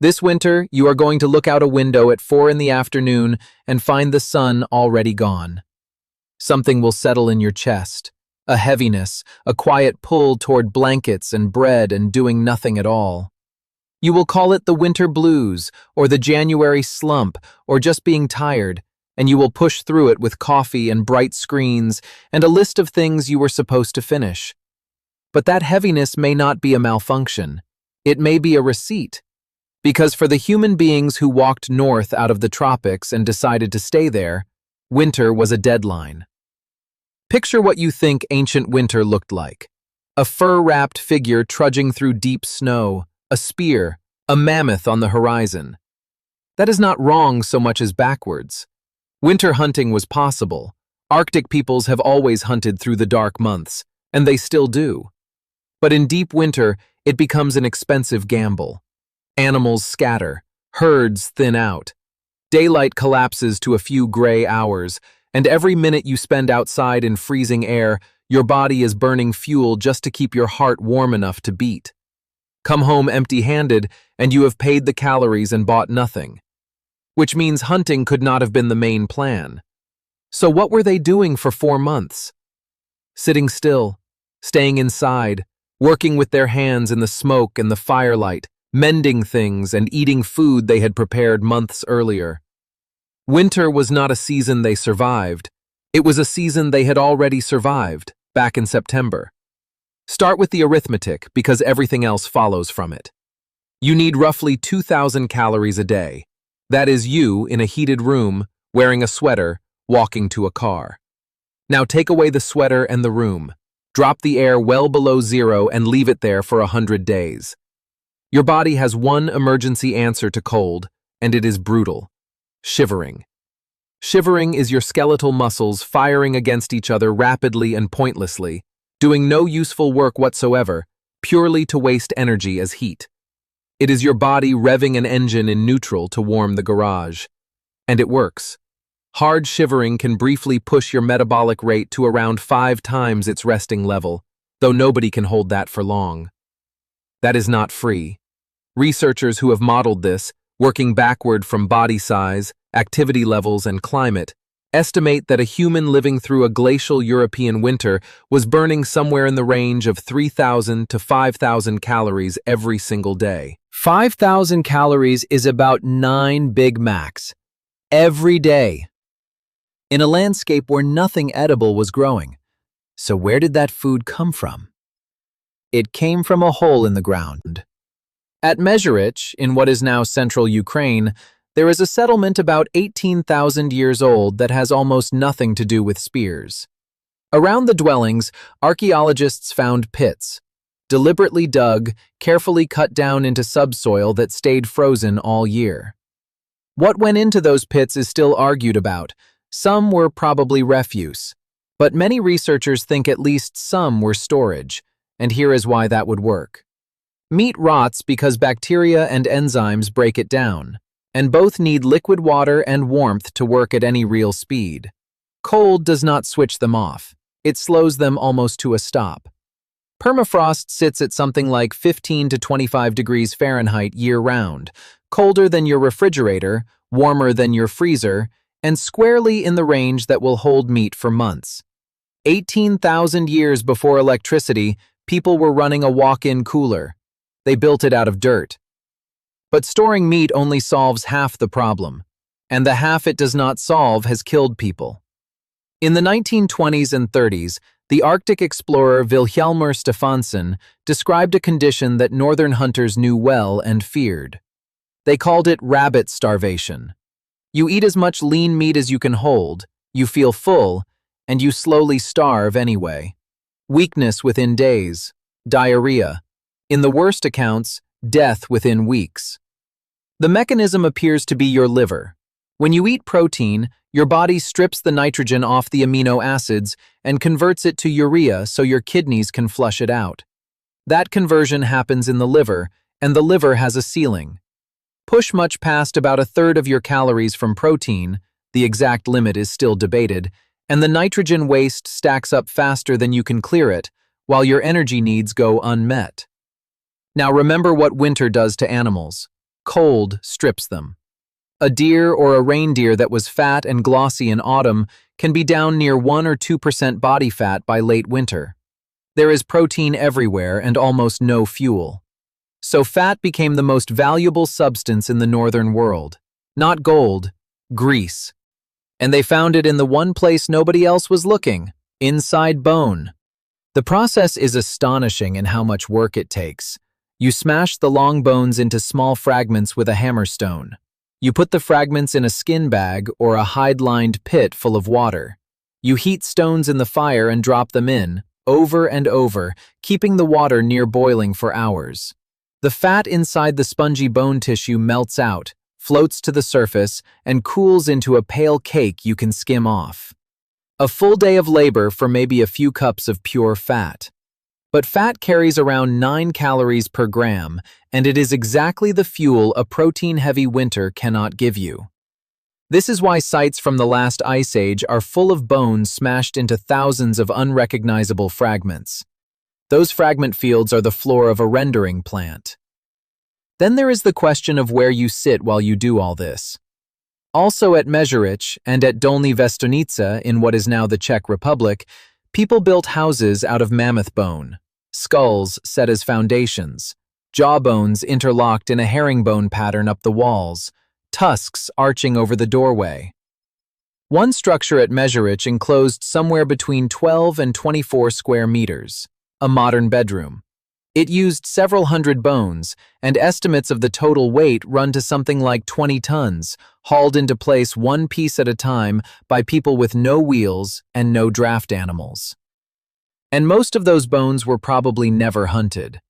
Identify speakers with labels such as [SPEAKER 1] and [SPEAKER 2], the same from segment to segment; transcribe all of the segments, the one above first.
[SPEAKER 1] This winter, you are going to look out a window at 4 in the afternoon and find the sun already gone. Something will settle in your chest, a heaviness, a quiet pull toward blankets and bread and doing nothing at all. You will call it the winter blues, or the January slump, or just being tired, and you will push through it with coffee and bright screens and a list of things you were supposed to finish. But that heaviness may not be a malfunction. It may be a receipt. Because for the human beings who walked north out of the tropics and decided to stay there, winter was a deadline. Picture what you think ancient winter looked like. A fur-wrapped figure trudging through deep snow, a spear, a mammoth on the horizon. That is not wrong so much as backwards. Winter hunting was possible. Arctic peoples have always hunted through the dark months, and they still do. But in deep winter, it becomes an expensive gamble. Animals scatter, herds thin out. Daylight collapses to a few gray hours, and every minute you spend outside in freezing air, your body is burning fuel just to keep your heart warm enough to beat. Come home empty-handed, and you have paid the calories and bought nothing. Which means hunting could not have been the main plan. So what were they doing for 4 months? Sitting still, staying inside, working with their hands in the smoke and the firelight, mending things and eating food they had prepared months earlier. Winter was not a season they survived. It was a season they had already survived, back in September. Start with the arithmetic, because everything else follows from it. You need roughly 2,000 calories a day. That is you in a heated room, wearing a sweater, walking to a car. Now take away the sweater and the room. Drop the air well below zero and leave it there for 100 days. Your body has one emergency answer to cold, and it is brutal. Shivering. Shivering is your skeletal muscles firing against each other rapidly and pointlessly, doing no useful work whatsoever, purely to waste energy as heat. It is your body revving an engine in neutral to warm the garage. And it works. Hard shivering can briefly push your metabolic rate to around 5 times its resting level, though nobody can hold that for long. That is not free. Researchers who have modeled this, working backward from body size, activity levels, and climate, estimate that a human living through a glacial European winter was burning somewhere in the range of 3,000 to 5,000 calories every single day.
[SPEAKER 2] 5,000 calories is about 9 Big Macs. Every day. In a landscape where nothing edible was growing. So where did that food come from? It came from a hole in the ground. At Mezherych, in what is now central Ukraine, there is a settlement about 18,000 years old that has almost nothing to do with spears. Around the dwellings, archaeologists found pits, deliberately dug, carefully cut down into subsoil that stayed frozen all year. What went into those pits is still argued about. Some were probably refuse, but many researchers think at least some were storage, and here is why that would work. Meat rots because bacteria and enzymes break it down, and both need liquid water and warmth to work at any real speed. Cold does not switch them off. It slows them almost to a stop. Permafrost sits at something like 15 to 25 degrees Fahrenheit year-round, colder than your refrigerator, warmer than your freezer, and squarely in the range that will hold meat for months. 18,000 years before electricity, people were running a walk-in cooler. They built it out of dirt. But storing meat only solves half the problem, and the half it does not solve has killed people. In the 1920s and 30s, the Arctic explorer Vilhjalmur Stefansson described a condition that northern hunters knew well and feared. They called it rabbit starvation. You eat as much lean meat as you can hold, you feel full, and you slowly starve anyway. Weakness within days, diarrhea. In the worst accounts, death within weeks. The mechanism appears to be your liver. When you eat protein, your body strips the nitrogen off the amino acids and converts it to urea so your kidneys can flush it out. That conversion happens in the liver, and the liver has a ceiling. Push much past about a third of your calories from protein, the exact limit is still debated, and the nitrogen waste stacks up faster than you can clear it, while your energy needs go unmet. Now remember what winter does to animals.
[SPEAKER 1] Cold strips them. A deer or a reindeer that was fat and glossy in autumn can be down near 1 or 2% body fat by late winter. There is protein everywhere and almost no fuel. So fat became the most valuable substance in the northern world. Not gold, grease. And they found it in the one place nobody else was looking, inside bone. The process is astonishing in how much work it takes. You smash the long bones into small fragments with a hammerstone. You put the fragments in a skin bag or a hide-lined pit full of water. You heat stones in the fire and drop them in, over and over, keeping the water near boiling for hours. The fat inside the spongy bone tissue melts out, floats to the surface, and cools into a pale cake you can skim off. A full day of labor for maybe a few cups of pure fat. But fat carries around 9 calories per gram, and it is exactly the fuel a protein-heavy winter cannot give you. This is why sites from the last ice age are full of bones smashed into thousands of unrecognizable fragments. Those fragment fields are the floor of a rendering plant. Then there is the question of where you sit while you do all this. Also at Mezherich and at Dolní Věstonice in what is now the Czech Republic, people built houses out of mammoth bone, skulls set as foundations, jawbones interlocked in a herringbone pattern up the walls, tusks arching over the doorway. One structure at Mezherich enclosed somewhere between 12 and 24 square meters, a modern bedroom. It used several hundred bones, and estimates of the total weight run to something like 20 tons, hauled into place one piece at a time by people with no wheels and no draft animals. And most of those bones were probably never hunted.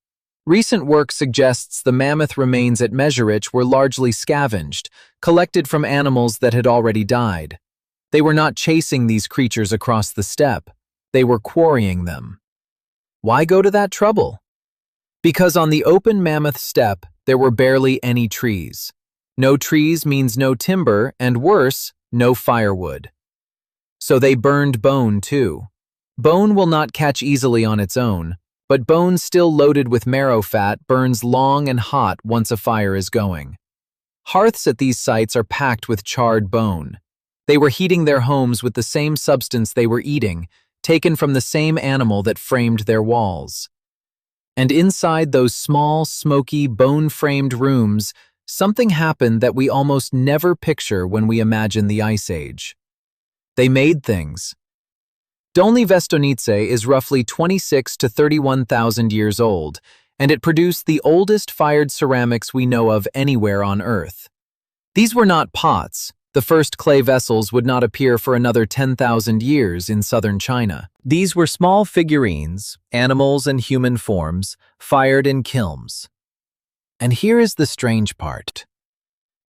[SPEAKER 1] Recent work suggests the mammoth remains at Mezherich were largely scavenged, collected from animals that had already died. They were not chasing these creatures across the steppe. They were quarrying them. Why go to that trouble? Because on the open mammoth steppe, there were barely any trees. No trees means no timber, and worse, no firewood. So they burned bone too. Bone will not catch easily on its own, but bone still loaded with marrow fat burns long and hot once a fire is going. Hearths at these sites are packed with charred bone. They were heating their homes with the same substance they were eating, taken from the same animal that framed their walls. And inside those small, smoky, bone-framed rooms, something happened that we almost never picture when we imagine the Ice Age. They made things. Dolní Věstonice is roughly 26 to 31,000 years old, and it produced the oldest fired ceramics we know of anywhere on Earth. These were not pots. The first clay vessels would not appear for another 10,000 years in southern China. These were small figurines, animals and human forms, fired in kilns. And here is the strange part.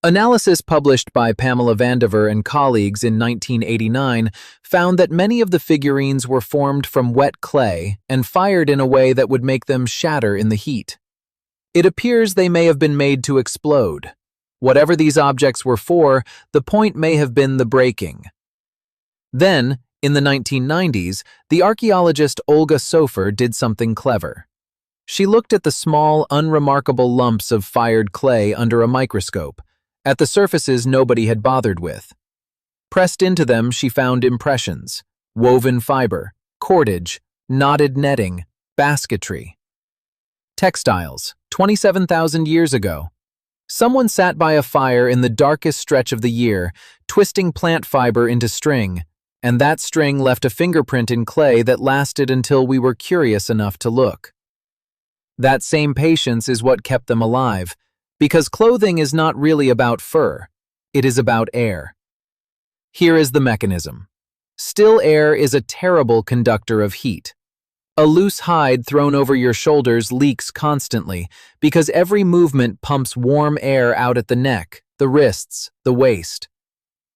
[SPEAKER 1] Analysis published by Pamela Vandiver and colleagues in 1989 found that many of the figurines were formed from wet clay and fired in a way that would make them shatter in the heat. It appears they may have been made to explode. Whatever these objects were for, the point may have been the breaking. Then, in the 1990s, the archaeologist Olga Sofer did something clever. She looked at the small, unremarkable lumps of fired clay under a microscope, at the surfaces nobody had bothered with. Pressed into them, she found impressions, woven fiber, cordage, knotted netting, basketry. Textiles, 27,000 years ago. Someone sat by a fire in the darkest stretch of the year, twisting plant fiber into string, and that string left a fingerprint in clay that lasted until we were curious enough to look. That same patience is what kept them alive, because clothing is not really about fur, it is about air. Here is the mechanism. Still air is a terrible conductor of heat. A loose hide thrown over your shoulders leaks constantly because every movement pumps warm air out at the neck, the wrists, the waist.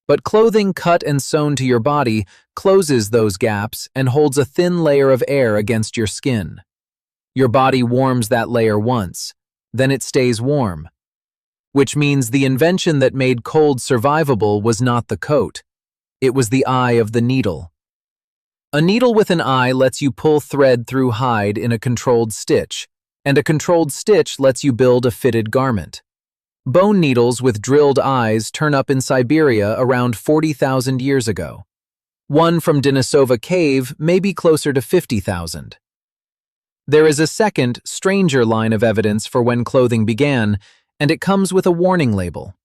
[SPEAKER 1] But clothing cut and sewn to your body closes those gaps and holds a thin layer of air against your skin. Your body warms that layer once, then it stays warm. Which means the invention that made cold survivable was not the coat. It was the eye of the needle. A needle with an eye lets you pull thread through hide in a controlled stitch, and a controlled stitch lets you build a fitted garment. Bone needles with drilled eyes turn up in Siberia around 40,000 years ago. One from Denisova Cave may be closer to 50,000. There is a second, stranger line of evidence for when clothing began, and it comes with a warning label.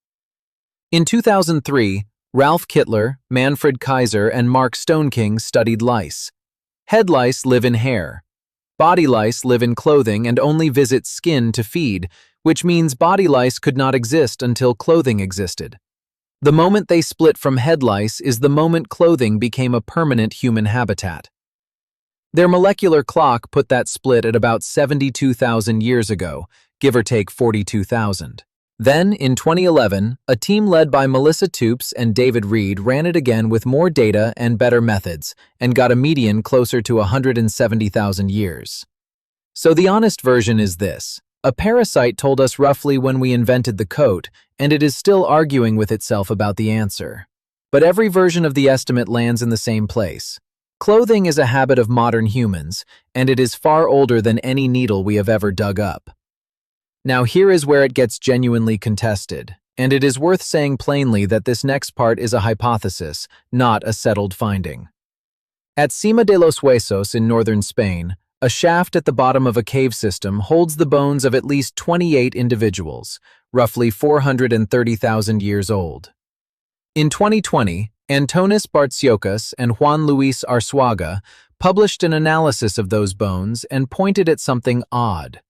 [SPEAKER 1] In 2003, Ralph Kittler, Manfred Kaiser, and Mark Stoneking studied lice. Head lice live in hair. Body lice live in clothing and only visit skin to feed, which means body lice could not exist until clothing existed. The moment they split from head lice is the moment clothing became a permanent human habitat. Their molecular clock put that split at about 72,000 years ago, give or take 42,000. Then, in 2011, a team led by Melissa Toops and David Reed ran it again with more data and better methods, and got a median closer to 170,000 years. So the honest version is this. A parasite told us roughly when we invented the coat, and it is still arguing with itself about the answer. But every version of the estimate lands in the same place. Clothing is a habit of modern humans, and it is far older than any needle we have ever dug up. Now here is where it gets genuinely contested, and it is worth saying plainly that this next part is a hypothesis, not a settled finding. At Cima de los Huesos in northern Spain, a shaft at the bottom of a cave system holds the bones of at least 28 individuals, roughly 430,000 years old. In 2020, Antonis Bartsiokas and Juan Luis Arzuaga published an analysis of those bones and pointed at something odd.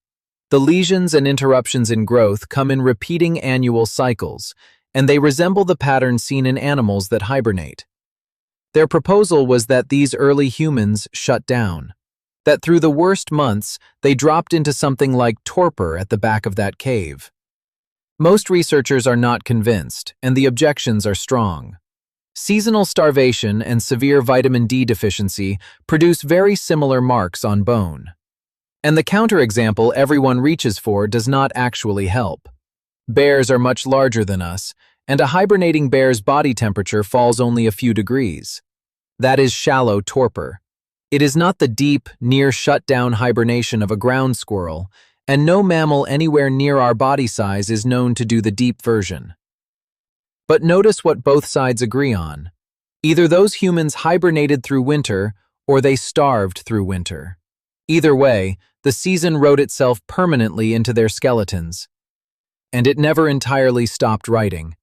[SPEAKER 1] The lesions and interruptions in growth come in repeating annual cycles, and they resemble the pattern seen in animals that hibernate. Their proposal was that these early humans shut down, that through the worst months, they dropped into something like torpor at the back of that cave. Most researchers are not convinced, and the objections are strong. Seasonal starvation and severe vitamin D deficiency produce very similar marks on bone. And the counterexample everyone reaches for does not actually help. Bears are much larger than us, and a hibernating bear's body temperature falls only a few degrees. That is shallow torpor. It is not the deep, near shutdown hibernation of a ground squirrel, and no mammal anywhere near our body size is known to do the deep version. But notice what both sides agree on. Either those humans hibernated through winter, or they starved through winter. Either way, the season wrote itself permanently into their skeletons. And it never entirely stopped writing.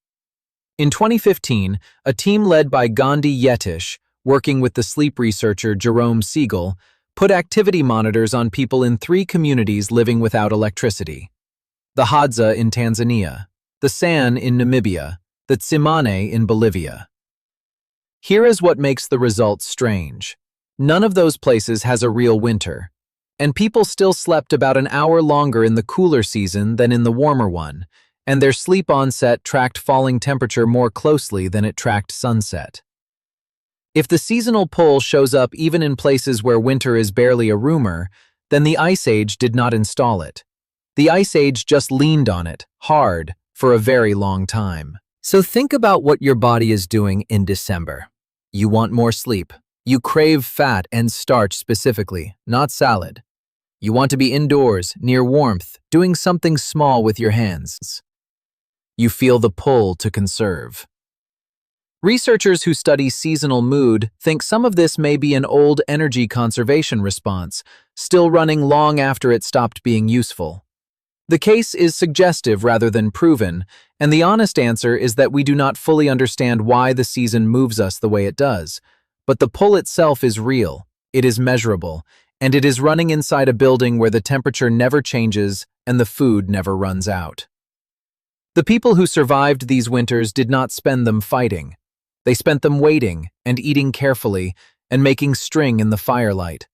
[SPEAKER 1] In 2015, a team led by Gandhi Yetish, working with the sleep researcher Jerome Siegel, put activity monitors on people in 3 communities living without electricity. The Hadza in Tanzania, the San in Namibia, the Tsimane in Bolivia. Here is what makes the results strange. None of those places has a real winter, and people still slept about an hour longer in the cooler season than in the warmer one, and their sleep onset tracked falling temperature more closely than it tracked sunset. If the seasonal pull shows up even in places where winter is barely a rumor, then the Ice Age did not install it. The Ice Age just leaned on it, hard, for a very long time.
[SPEAKER 2] So think about what your body is doing in December. You want more sleep. You crave fat and starch specifically, not salad. You want to be indoors, near warmth, doing something small with your hands. You feel the pull to conserve. Researchers who study seasonal mood think some of this may be an old energy conservation response, still running long after it stopped being useful. The case is suggestive rather than proven, and the honest answer is that we do not fully understand why the season moves us the way it does. But the pull itself is real, it is measurable, and it is running inside a building where the temperature never changes and the food never runs out. The people who survived these winters did not spend them fighting. They spent them waiting and eating carefully and making string in the firelight.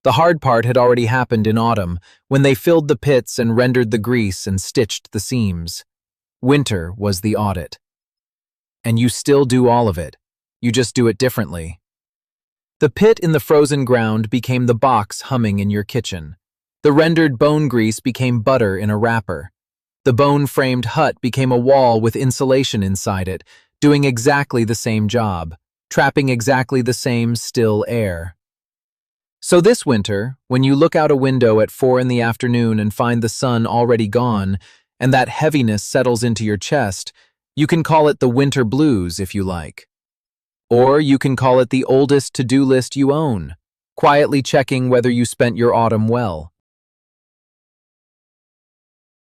[SPEAKER 2] The hard part had already happened in autumn, when they filled the pits and rendered the grease and stitched the seams. Winter was the audit. And you still do all of it. You just do it differently. The pit in the frozen ground became the box humming in your kitchen. The rendered bone grease became butter in a wrapper. The bone-framed hut became a wall with insulation inside it, doing exactly the same job, trapping exactly the same still air. So this winter, when you look out a window at 4 in the afternoon and find the sun already gone,
[SPEAKER 1] and that heaviness settles into your chest, you can call it the winter blues if you like. Or you can call it the oldest to-do list you own, quietly checking whether you spent your autumn well.